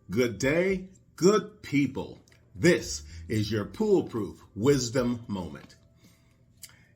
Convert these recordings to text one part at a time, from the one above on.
Good day, good people. This is your PoolePRoof Wisdom Moment.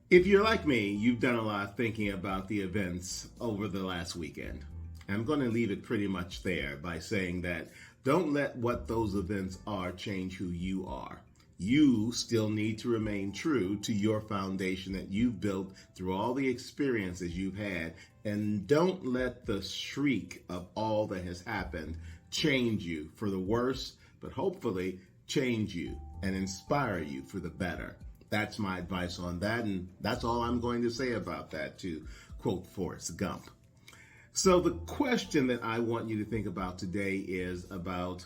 If you're like me, you've done a lot of thinking about the events over the last weekend. I'm going to leave it pretty much there by saying that don't let what those events are change who you are. You still need to remain true to your foundation that you've built through all the experiences you've had, and don't let the shriek of all that has happened change you for the worse, but hopefully change you and inspire you for the better. That's my advice on that, and that's all I'm going to say about that, to quote Forrest Gump. So the question that I want you to think about today is about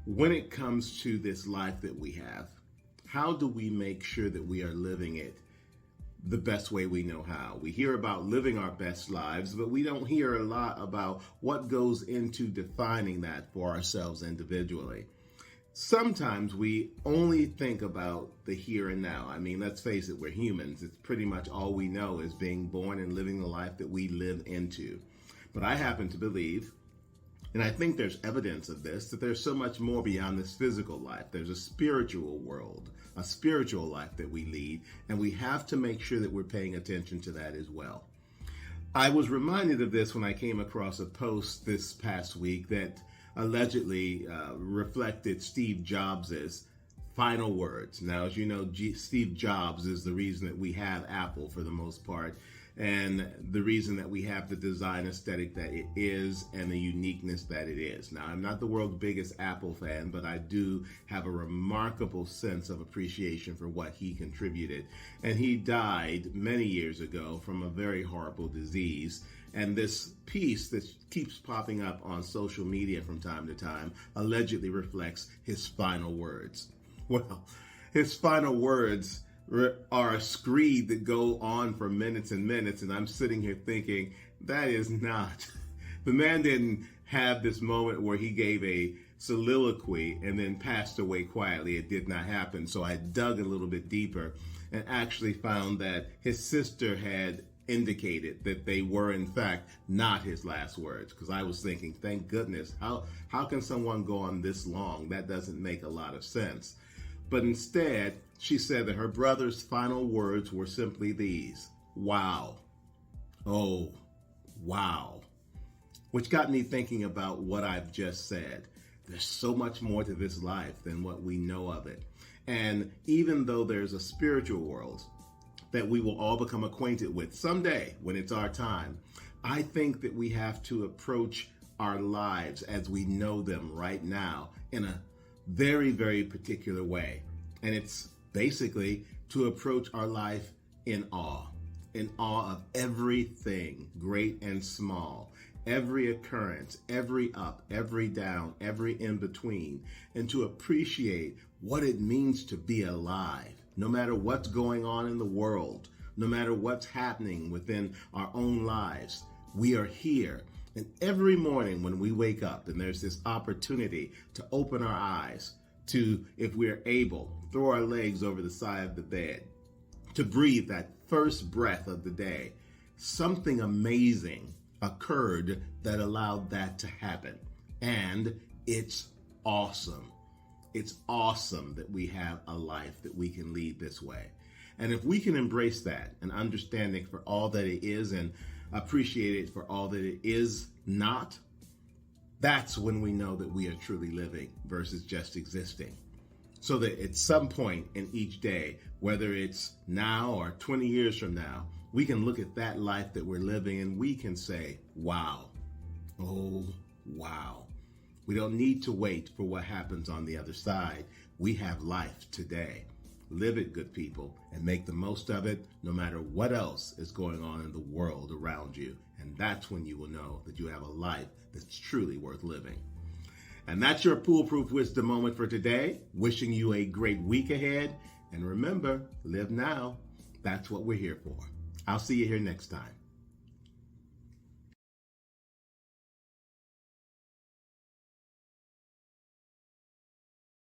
when it comes to this life that we have, how do we make sure that we are living it the best way we know how? We hear about living our best lives, but we don't hear a lot about what goes into defining that for ourselves individually. Sometimes we only think about the here and now. I mean, let's face it, we're humans. It's pretty much all we know is being born and living the life that we live into. But I happen to believe, and I think there's evidence of this, that there's so much more beyond this physical life. There's a spiritual world, a spiritual life that we lead, and we have to make sure that we're paying attention to that as well. I was reminded of this when I came across a post this past week that allegedly reflected Steve Jobs' final words. Now, as you know, Steve Jobs is the reason that we have Apple for the most part, and the reason that we have the design aesthetic that it is and the uniqueness that it is. Now, I'm not the world's biggest Apple fan, but I do have a remarkable sense of appreciation for what he contributed. And he died many years ago from a very horrible disease. And this piece that keeps popping up on social media from time to time allegedly reflects his final words. Well, his final words are a screed that go on for minutes and minutes, and I'm sitting here thinking, that is not. The man didn't have this moment where he gave a soliloquy and then passed away quietly. It did not happen. So I dug a little bit deeper and actually found that his sister had indicated that they were in fact not his last words, because I was thinking, thank goodness, how can someone go on this long? That doesn't make a lot of sense. But instead, she said that her brother's final words were simply these: wow. Oh, wow. Which got me thinking about what I've just said. There's so much more to this life than what we know of it. And even though there's a spiritual world that we will all become acquainted with someday when it's our time, I think that we have to approach our lives as we know them right now in a very, very particular way. And it's basically to approach our life in awe of everything, great and small, every occurrence, every up, every down, every in between, and to appreciate what it means to be alive, no matter what's going on in the world, no matter what's happening within our own lives. We are here. And every morning when we wake up and there's this opportunity to open our eyes, to, if we're able, throw our legs over the side of the bed, to breathe that first breath of the day, something amazing occurred that allowed that to happen. And it's awesome. It's awesome that we have a life that we can lead this way. And if we can embrace that and understand it for all that it is and appreciate it for all that it is not, that's when we know that we are truly living versus just existing. So that at some point in each day, whether it's now or 20 years from now, we can look at that life that we're living and we can say, wow. Oh, wow. We don't need to wait for what happens on the other side. We have life today. Live it, good people, and make the most of it no matter what else is going on in the world around you. And that's when you will know that you have a life that's truly worth living. And that's your PoolePRoof Wisdom Moment for today. Wishing you a great week ahead. And remember, live now. That's what we're here for. I'll see you here next time.